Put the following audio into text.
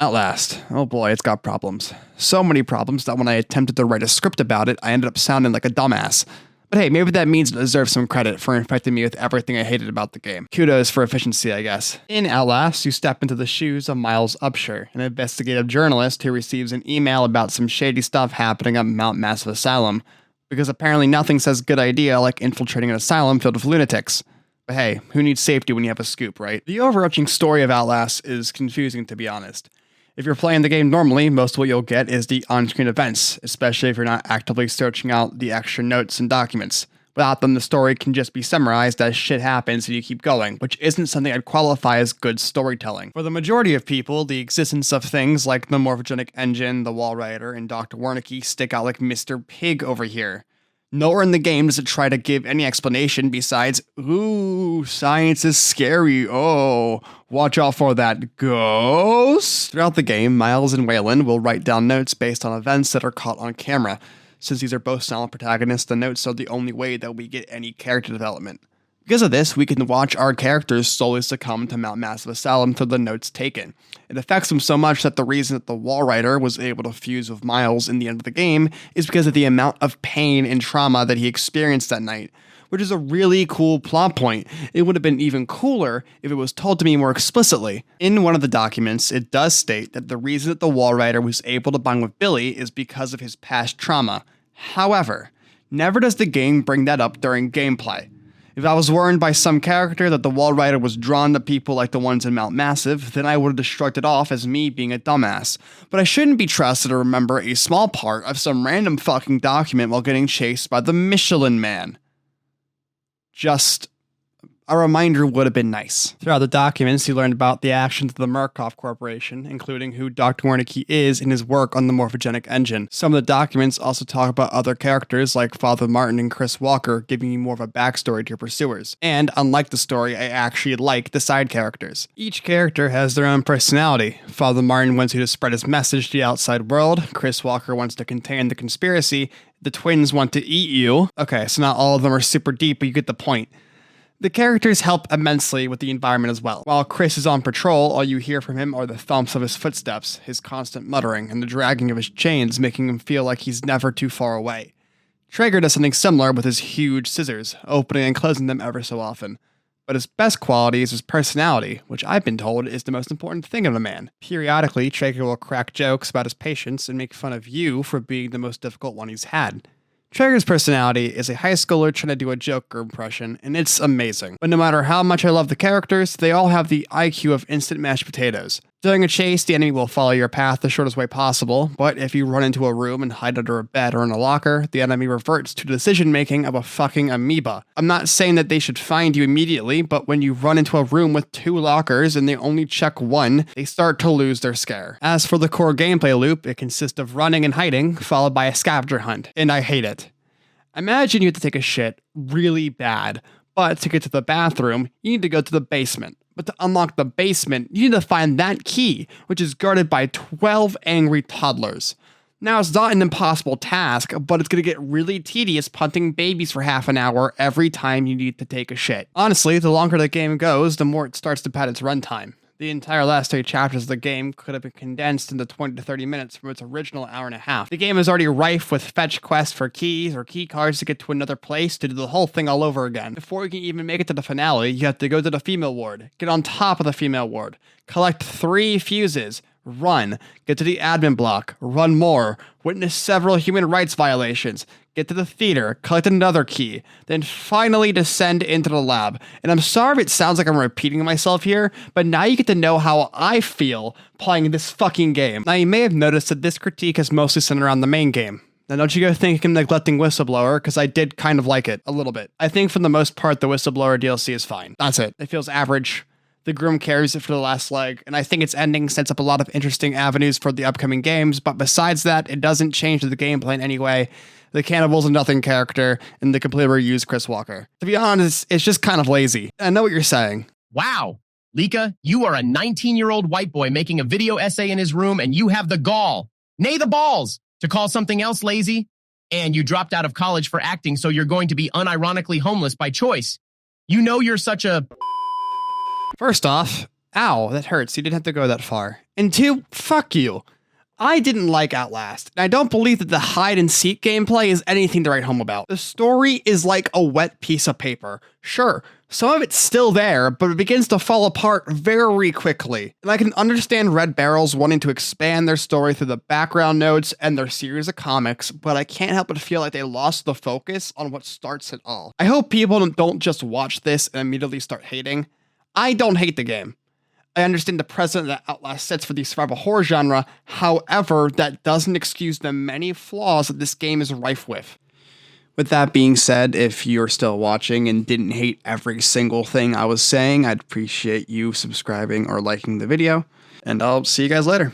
Outlast. Oh boy, it's got problems. So many problems that when I attempted to write a script about it, I ended up sounding like a dumbass. But hey, maybe that means it deserves some credit for infecting me with everything I hated about the game. Kudos for efficiency, I guess. In Outlast, you step into the shoes of Miles Upshur, an investigative journalist who receives an email about some shady stuff happening at Mount Massive Asylum, because apparently nothing says good idea like infiltrating an asylum filled with lunatics. But hey, who needs safety when you have a scoop, right? The overarching story of Outlast is confusing, to be honest. If you're playing the game normally, most of what you'll get is the on-screen events, especially if you're not actively searching out the extra notes and documents. Without them, the story can just be summarized as shit happens and you keep going, which isn't something I'd qualify as good storytelling. For the majority of people, the existence of things like the morphogenic engine, the Wall Rider, and Dr. Wernicke stick out like Mr. Pig over here. Nowhere in the game does it try to give any explanation besides, ooh, science is scary, oh, watch out for that ghost. Throughout the game, Miles and Waylon will write down notes based on events that are caught on camera. Since these are both silent protagonists, the notes are the only way that we get any character development. Because of this, we can watch our characters slowly succumb to Mount Massive Asylum through the notes taken. It affects them so much that the reason that the Wall Rider was able to fuse with Miles in the end of the game is because of the amount of pain and trauma that he experienced that night, which is a really cool plot point. It would have been even cooler if it was told to me more explicitly. In one of the documents, it does state that the reason that the Wall Rider was able to bond with Billy is because of his past trauma. However, never does the game bring that up during gameplay. If I was warned by some character that the Wall Rider was drawn to people like the ones in Mount Massive, then I would have shrugged it off as me being a dumbass. But I shouldn't be trusted to remember a small part of some random fucking document while getting chased by the Michelin Man. Just a reminder would have been nice. Throughout the documents, you learned about the actions of the Murkoff Corporation, including who Dr. Wernicke is in his work on the morphogenic engine. Some of the documents also talk about other characters like Father Martin and Chris Walker, giving you more of a backstory to your pursuers. And, unlike the story, I actually like the side characters. Each character has their own personality. Father Martin wants you to spread his message to the outside world. Chris Walker wants to contain the conspiracy. The twins want to eat you. Okay, so not all of them are super deep, but you get the point. The characters help immensely with the environment as well. While Chris is on patrol, all you hear from him are the thumps of his footsteps, his constant muttering, and the dragging of his chains, making him feel like he's never too far away. Traeger does something similar with his huge scissors, opening and closing them ever so often. But his best quality is his personality, which I've been told is the most important thing of a man. Periodically, Traeger will crack jokes about his patience and make fun of you for being the most difficult one he's had. Traeger's personality is a high schooler trying to do a Joker impression, and it's amazing. But no matter how much I love the characters, they all have the IQ of instant mashed potatoes. During a chase, the enemy will follow your path the shortest way possible, but if you run into a room and hide under a bed or in a locker, the enemy reverts to the decision-making of a fucking amoeba. I'm not saying that they should find you immediately, but when you run into a room with 2 lockers and they only check one, they start to lose their scare. As for the core gameplay loop, it consists of running and hiding, followed by a scavenger hunt, and I hate it. Imagine you have to take a shit really bad, but to get to the bathroom, you need to go to the basement. But to unlock the basement, you need to find that key, which is guarded by 12 angry toddlers. Now, it's not an impossible task, but it's going to get really tedious punting babies for half an hour every time you need to take a shit. Honestly, the longer the game goes, the more it starts to pad its runtime. The entire last 3 chapters of the game could have been condensed into 20 to 30 minutes from its original hour and a half. The game is already rife with fetch quests for keys or key cards to get to another place to do the whole thing all over again. Before you can even make it to the finale, you have to go to the female ward, get on top of the female ward, collect 3 fuses, run, get to the admin block, run more, witness several human rights violations, get to the theater, collect another key, then finally descend into the lab. And I'm sorry if it sounds like I'm repeating myself here, but now you get to know how I feel playing this fucking game. Now, you may have noticed that this critique is mostly centered around the main game. Now, don't you go think I'm neglecting Whistleblower, because I did kind of like it, a little bit. I think for the most part, the Whistleblower DLC is fine. That's it. It feels average. The Groom carries it for the last leg, and I think its ending sets up a lot of interesting avenues for the upcoming games, but besides that, it doesn't change the gameplay in any way. The cannibal's a nothing character, and they completely reuse Chris Walker. To be honest, it's just kind of lazy. I know what you're saying. Wow, Lika, you are a 19-year-old white boy making a video essay in his room, and you have the gall, nay the balls, to call something else lazy? And you dropped out of college for acting, so you're going to be unironically homeless by choice. You know you're such a... First off, Ow, that hurts. You didn't have to go that far. And 2, fuck you. I didn't like Outlast, and I don't believe that the hide-and-seek gameplay is anything to write home about. The story is like a wet piece of paper. Sure, some of it's still there, but it begins to fall apart very quickly. And I can understand Red Barrel's wanting to expand their story through the background notes and their series of comics, but I can't help but feel like they lost the focus on what starts it all. I hope people don't just watch this and immediately start hating. I don't hate the game. I understand the precedent that Outlast sets for the survival horror genre, however, that doesn't excuse the many flaws that this game is rife with. With that being said, if you're still watching and didn't hate every single thing I was saying, I'd appreciate you subscribing or liking the video, and I'll see you guys later.